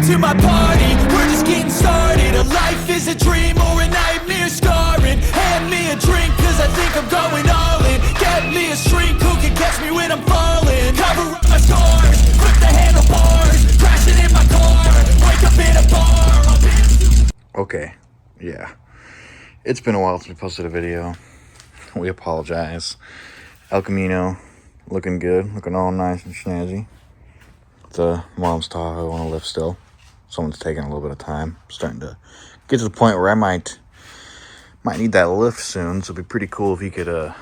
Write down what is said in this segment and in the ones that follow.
to my party, we're just getting started. A life is a dream or a nightmare scarring. Hand me a drink cause I think I'm going all in. Get me a shrink who can catch me when I'm falling. Cover up my scars, grip the handlebars, crashing in my car, wake up in a bar. Okay, yeah. It's been a while since we posted a video. We apologize. El Camino, looking good, looking all nice and snazzy. The mom's Tahoe on a lift still. Someone's taking a little bit of time. Starting to get to the point where I might need that lift soon. So it'd be pretty cool if he could,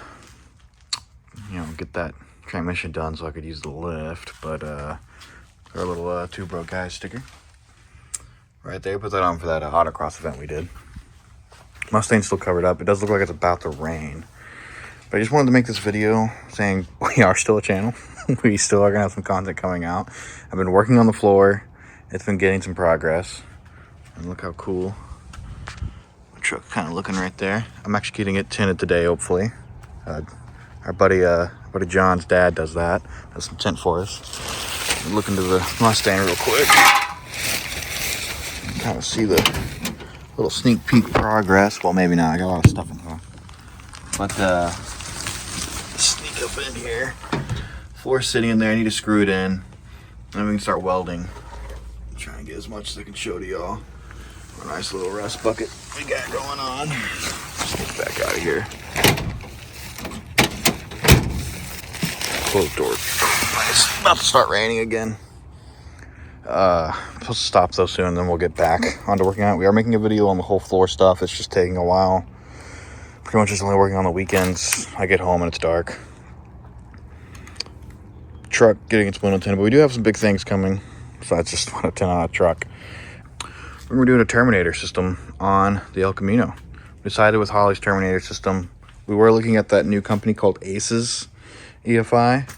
get that transmission done so I could use the lift. But our little Two Broke Guys sticker right there. Put that on for that autocross event we did. Mustang's still covered up. It does look like it's about to rain. But I just wanted to make this video saying we are still a channel. We still are going to have some content coming out. I've been working on the floor. It's been getting some progress. And look how cool my truck kind of looking right there. I'm actually getting it tinted today, hopefully. Our buddy John's dad does that. Does some tint for us. Look into the Mustang real quick. Kind of see the little sneak peek progress. Well, maybe not. I got a lot of stuff in here. But sneak up in here. Floor's sitting in there. I need to screw it in. And we can start welding. Try and get as much as I can show to y'all. A nice little rust bucket we got going on. Let's get back out of here. Close door. It's about to start raining again. Supposed to stop though soon, and then we'll get back onto working on it. We are making a video on the whole floor stuff. It's just taking a while. Pretty much just only working on the weekends. I get home and it's dark. Truck getting its window tinted, but we do have some big things coming besides just window tint on a truck. We're doing a Terminator system on the El Camino. We decided with Holley's Terminator system, we were looking at that new company called Ace's EFI.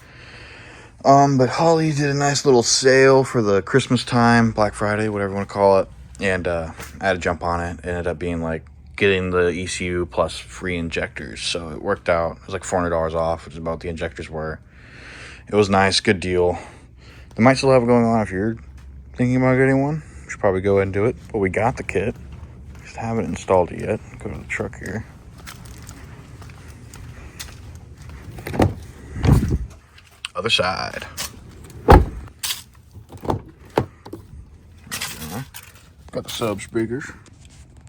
But Holley did a nice little sale for the Christmas time, Black Friday, whatever you want to call it. And I had to jump on it. It ended up being like getting the ECU plus free injectors. So it worked out. It was like $400 off, which is about what the injectors were. It was nice, good deal. They might still have it going on if you're thinking about getting one. You should probably go ahead and do it. But we got the kit. Just haven't installed it yet. Go to the truck here. Other side. Got the sub speakers.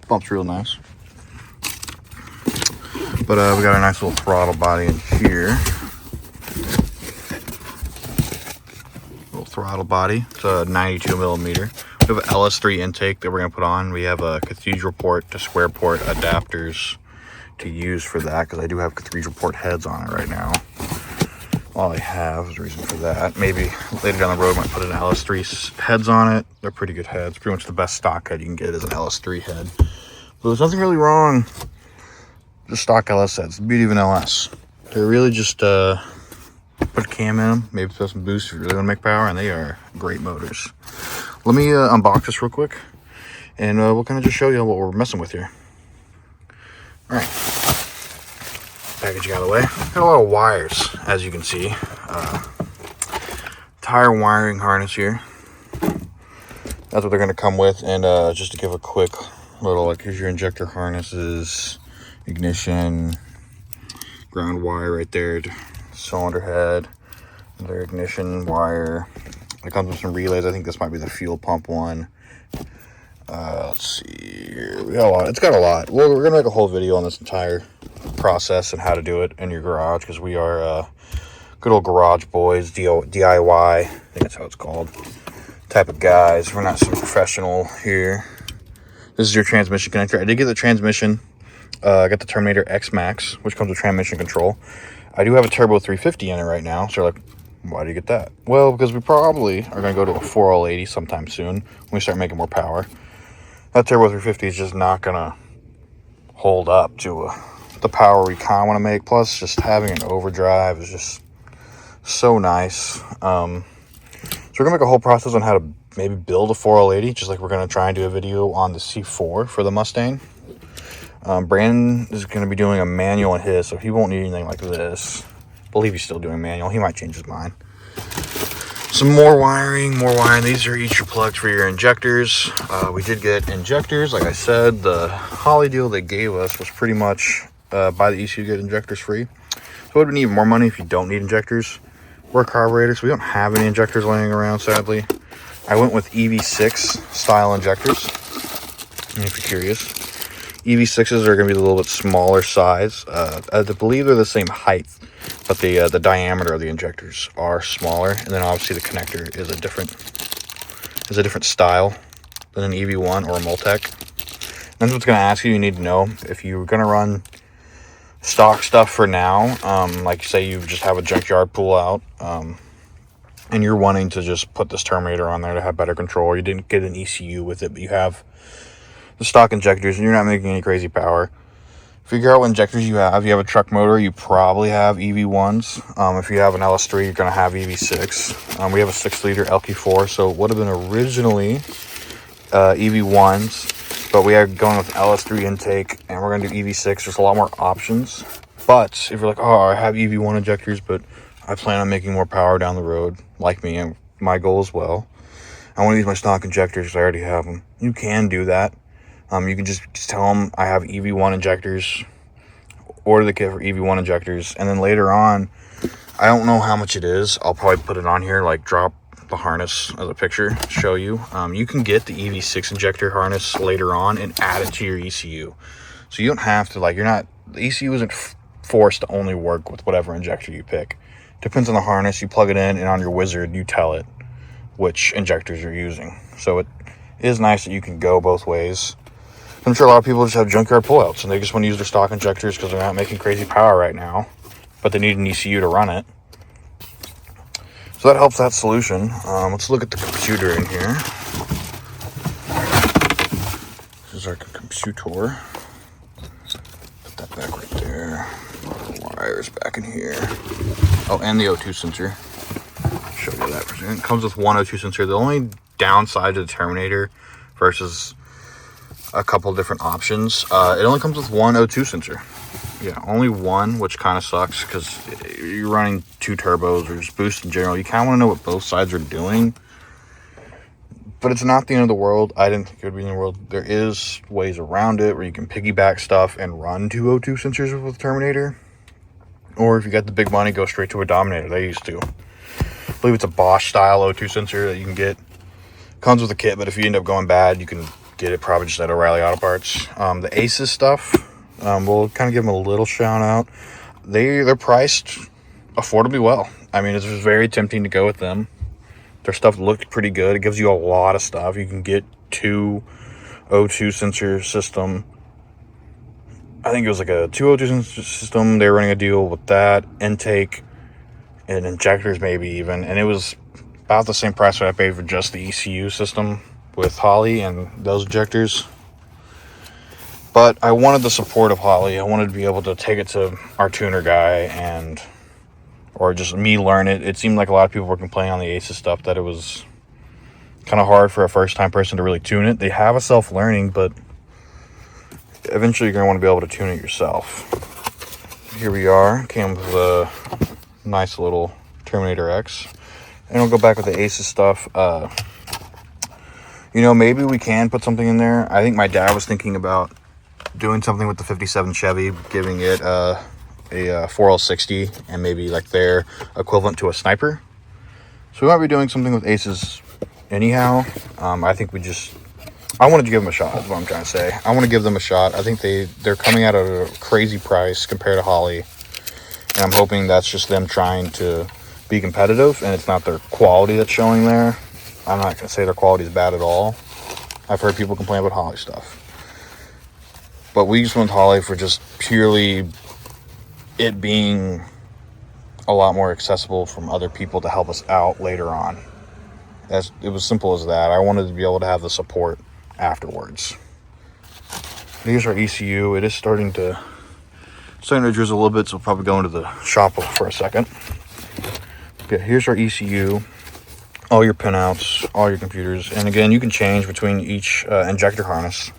Bumps real nice. But we got a nice little throttle body in here. Little throttle body. It's a 92 millimeter. We have an LS3 intake that we're going to put on. We have a cathedral port to square port adapters to use for that, because I do have cathedral port heads on it right now. All I have is a reason for that. Maybe later down the road I might put an LS3 heads on it. They're pretty good heads. Pretty much the best stock head you can get is an LS3 head. But there's nothing really wrong. Just stock LS heads. The beauty of an LS. They're really just put a cam in them. Maybe throw some boost if you really want to make power. And they are great motors. Let me unbox this real quick. And we'll kind of just show you what we're messing with here. Alright. Packaging out of the way. Got a lot of wires, as you can see. Tire wiring harness here. That's what they're going to come with. And just to give a quick little, like, here's your injector harnesses, ignition, ground wire right there, cylinder head, their ignition wire. It comes with some relays. I think this might be the fuel pump one. Let's see here. We got a lot. It's got a lot. Well, we're gonna make a whole video on this entire process and how to do it in your garage, because we are good old garage boys, DIY. I think that's how it's called. Type of guys. We're not some professional here. This is your transmission connector. I did get the transmission. I got the Terminator X Max, which comes with transmission control. I do have a Turbo 350 in it right now. So you're like, why do you get that? Well, because we probably are going to go to a 4L80 sometime soon when we start making more power. That Turbo 350 is just not going to hold up to the power we kind of want to make. Plus, just having an overdrive is just so nice. So we're going to make a whole process on how to maybe build a 4L80, just like we're going to try and do a video on the C4 for the Mustang. Brandon is going to be doing a manual in his, so he won't need anything like this. I believe he's still doing manual. He might change his mind. Some more wiring. These are each your plugs for your injectors. We did get injectors. Like I said, the Holley deal they gave us was pretty much buy the ECU, get injectors free. So it would have been even more money if you don't need injectors. We're a carburetor, so we don't have any injectors laying around, sadly. I went with EV6 style injectors, if you're curious. EV6s are going to be a little bit smaller size. I believe they're the same height, but the diameter of the injectors are smaller, and then obviously the connector is a different style than an EV1 or a Multec. That's what's going to ask you. You need to know if you're going to run stock stuff for now. Like say you just have a junkyard pull out, and you're wanting to just put this Terminator on there to have better control. You didn't get an ECU with it, but you have the stock injectors, and you're not making any crazy power. Figure out what injectors you have. If you have a truck motor, you probably have EV1s. If you have an LS3, you're going to have EV6. We have a 6-liter LQ4, so it would have been originally EV1s, but we are going with LS3 intake, and we're going to do EV6. There's a lot more options. But if you're like, oh, I have EV1 injectors, but I plan on making more power down the road, like me, and my goal as well, I want to use my stock injectors because I already have them. You can do that. You can just tell them I have EV1 injectors, order the kit for EV1 injectors, and then later on, I don't know how much it is. I'll probably put it on here, like drop the harness as a picture to show you. You can get the EV6 injector harness later on and add it to your ECU. So you don't have to, like, the ECU isn't forced to only work with whatever injector you pick. Depends on the harness. You plug it in, and on your wizard, you tell it which injectors you're using. So it is nice that you can go both ways. I'm sure a lot of people just have junkyard pullouts and they just want to use their stock injectors because they're not making crazy power right now, but they need an ECU to run it. So that helps that solution. Let's look at the computer in here. This is our computer. Put that back right there. The wires back in here. Oh, and the O2 sensor. Show you that for a second. It comes with one O2 sensor. The only downside to the Terminator versus a couple different options, it only comes with one O2 sensor. Yeah, only one, which kind of sucks because you're running 2 turbos or just boost in general. You kind of want to know what both sides are doing, but it's not the end of the world. I didn't think it would be the end of the world. There is ways around it where you can piggyback stuff and run 2 O2 sensors with the Terminator, or if you got the big money, go straight to a Dominator. They used to. I believe it's a Bosch style O2 sensor that you can get. Comes with a kit, but if you end up going bad, you can get it probably just at O'Reilly Auto Parts. The Aces stuff, we'll kind of give them a little shout out. They're priced affordably well. I mean, it's very tempting to go with them. Their stuff looked pretty good. It gives you a lot of stuff. You can get 2 O2 sensor system. I think it was like a 2 O2 sensor system. They were running a deal with that, intake, and injectors maybe even. And it was about the same price that I paid for just the ECU system with Holley and those injectors. But I wanted the support of Holley. I wanted to be able to take it to our tuner guy or just me learn it. It seemed like a lot of people were complaining on the Aces stuff that it was kind of hard for a first-time person to really tune it. They have a self-learning, but eventually you're going to want to be able to tune it yourself. Here we are. Came with a nice little Terminator X. And we'll go back with the Aces stuff. Maybe we can put something in there. I think my dad was thinking about doing something with the 57 Chevy, giving it a 4L60 and maybe like their equivalent to a Sniper. So we might be doing something with Aces anyhow. I wanted to give them a shot, is what I'm trying to say. I want to give them a shot. I think they're coming out at a crazy price compared to Holley. And I'm hoping that's just them trying to be competitive and it's not their quality that's showing there. I'm not going to say their quality is bad at all. I've heard people complain about Holley stuff. But we just went with Holley for just purely it being a lot more accessible from other people to help us out later on. It was simple as that. I wanted to be able to have the support afterwards. Here's our ECU. It is starting to drizzle a little bit, so we'll probably go into the shop for a second. Okay, here's our ECU. All your pinouts, all your computers, and again, you can change between each injector harness.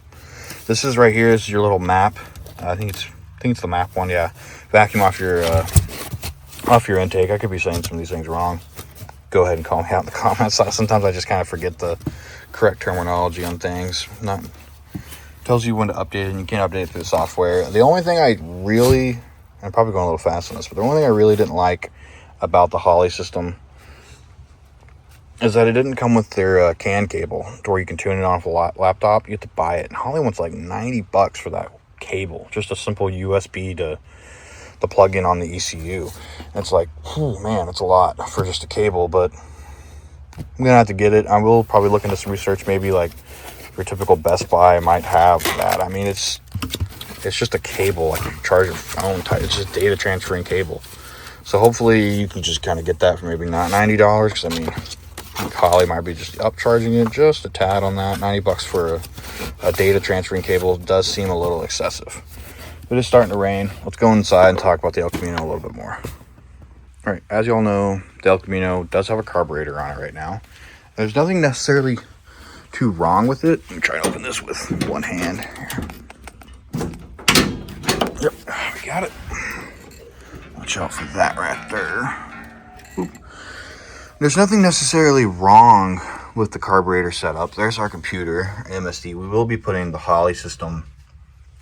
This is right here is your little map. I think it's the map one. Yeah, vacuum off your intake. I could be saying some of these things wrong. go ahead and call me out in the comments. Sometimes I just kind of forget the correct terminology on things. Tells you when to update it, and you can't update it through the software. The only thing I'm probably going a little fast on this, but the only thing I really didn't like about the Holley system is that it didn't come with their CAN cable to where you can tune it on a laptop. You have to buy it, and Holley wants like $90 for that cable, just a simple USB to plug in on the ECU. And it's like, oh man, it's a lot for just a cable, but I'm gonna have to get it. I will probably look into some research, maybe like your typical Best Buy might have that. I mean, it's just a cable, like you charge your phone type. It's just data transferring cable. So hopefully you can just kind of get that for maybe not $90, because I mean, Holley might be just upcharging it just a tad on that. $90 for a data transferring cable does seem a little excessive. But it's starting to rain. Let's go inside and talk about the El Camino a little bit more. All right, as you all know, the El Camino does have a carburetor on it right now. There's nothing necessarily too wrong with it. Let me try to open this with one hand. Yep, we got it. Watch out for that right there. Oop. There's nothing necessarily wrong with the carburetor setup. There's our computer, MSD. We will be putting the Holley system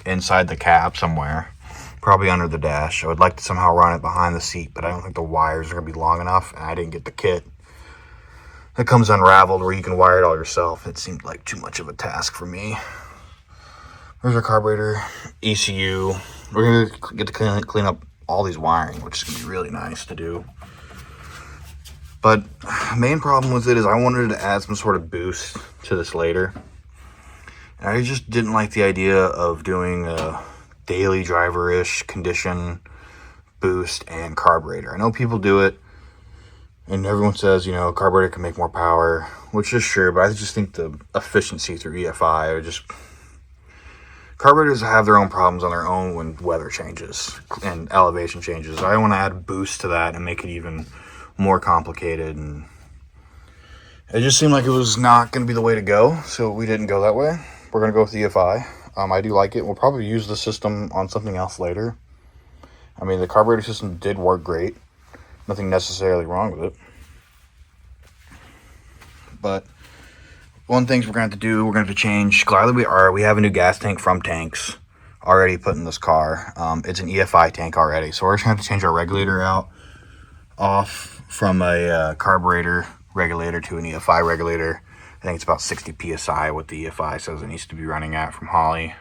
inside the cab somewhere, probably under the dash. I would like to somehow run it behind the seat, but I don't think the wires are going to be long enough, and I didn't get the kit that comes unraveled where you can wire it all yourself. It seemed like too much of a task for me. There's our carburetor, ECU. We're going to get to clean up all these wiring, which is going to be really nice to do. But main problem with it is I wanted to add some sort of boost to this later. I just didn't like the idea of doing a daily driver-ish condition boost and carburetor. I know people do it, and everyone says, you know, carburetor can make more power, which is sure, but I just think the efficiency through EFI are just... Carburetors have their own problems on their own when weather changes and elevation changes. I want to add a boost to that and make it even more complicated, and it just seemed like it was not going to be the way to go, so we didn't go that way. We're going to go with EFI. I do like it. We'll probably use the system on something else later. I mean, the carburetor system did work great. Nothing necessarily wrong with it. But one thing we're going to have to do, we're going to have to change. Gladly we have a new gas tank from Tanks already put in this car. It's an EFI tank already. So we're just going to have to change our regulator off from a carburetor regulator to an EFI regulator. I think it's about 60 PSI what the EFI says it needs to be running at from Holley.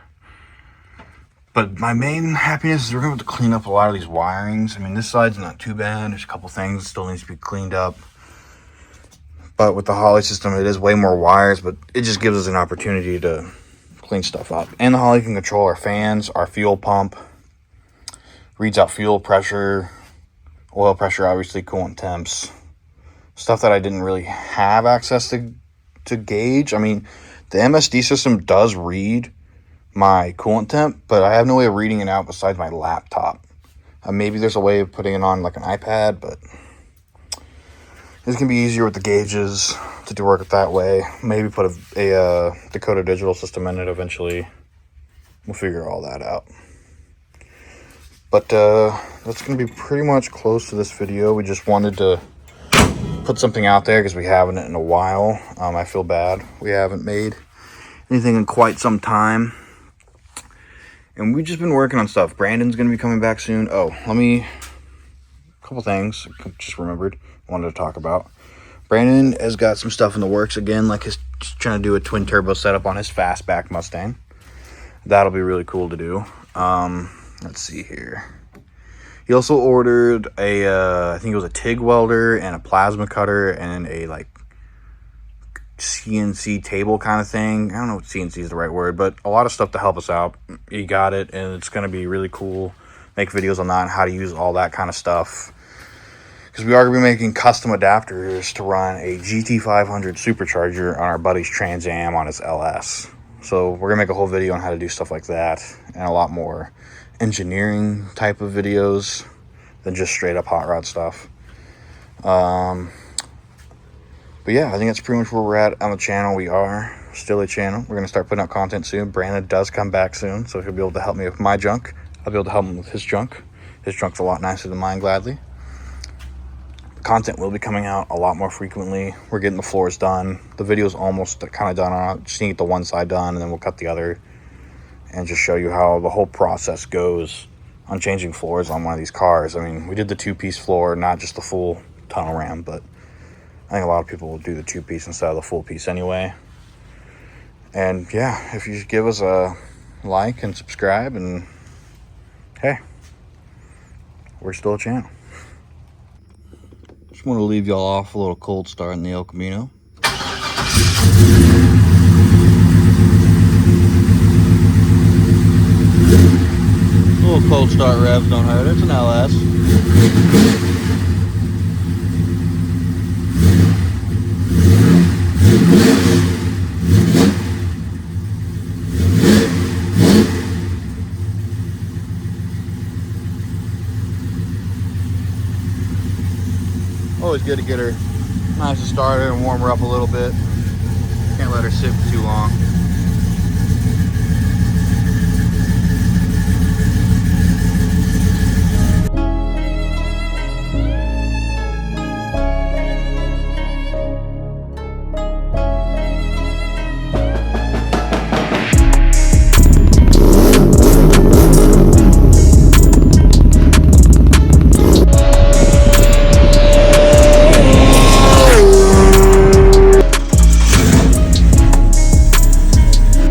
But my main happiness is we're going to have to clean up a lot of these wirings. I mean, this side's not too bad. There's a couple things that still needs to be cleaned up. But with the Holley system, it is way more wires, but it just gives us an opportunity to clean stuff up. And the Holley can control our fans, our fuel pump, reads out fuel pressure, oil pressure, obviously, coolant temps. Stuff that I didn't really have access to gauge. I mean, the MSD system does read my coolant temp, but I have no way of reading it out besides my laptop. Maybe there's a way of putting it on like an iPad, but this can be easier with the gauges to do work it that way. Maybe put a Dakota digital system in it eventually. We'll figure all that out. But that's going to be pretty much close to this video. We just wanted to put something out there because we haven't in a while. I feel bad. We haven't made anything in quite some time. And we've just been working on stuff. Brandon's going to be coming back soon. Oh, a couple things I just remembered. Wanted to talk about. Brandon has got some stuff in the works again, like he's trying to do a twin turbo setup on his fastback Mustang. That'll be really cool to do. Let's see here. He also ordered I think it was a TIG welder and a plasma cutter and a like CNC table kind of thing. I don't know if CNC is the right word, but a lot of stuff to help us out. He got it, and it's going to be really cool. Make videos on that and how to use all that kind of stuff. Because we are going to be making custom adapters to run a GT500 supercharger on our buddy's Trans Am on his LS. So we're going to make a whole video on how to do stuff like that and a lot more engineering type of videos than just straight up hot rod stuff. But yeah, I think that's pretty much where we're at on the channel. We are still a channel. We're going to start putting out content soon. Brandon does come back soon, so he'll be able to help me with my junk. I'll be able to help him with his junk. His junk's a lot nicer than mine, gladly. content will be coming out a lot more frequently. We're getting the floors done. The video's almost kind of done. I just need to get the one side done, and then we'll cut the other and just show you how the whole process goes on changing floors on one of these cars. I mean, we did the two-piece floor, not just the full tunnel ram, but I think a lot of people will do the two-piece instead of the full piece anyway. And yeah, if you give us a like and subscribe, and hey, we're still a channel. Just want to leave y'all off a little cold start in the El Camino. A little cold start revs don't hurt. It's an LS. Always good to get her nice and started and warm her up a little bit. Can't let her sit for too long.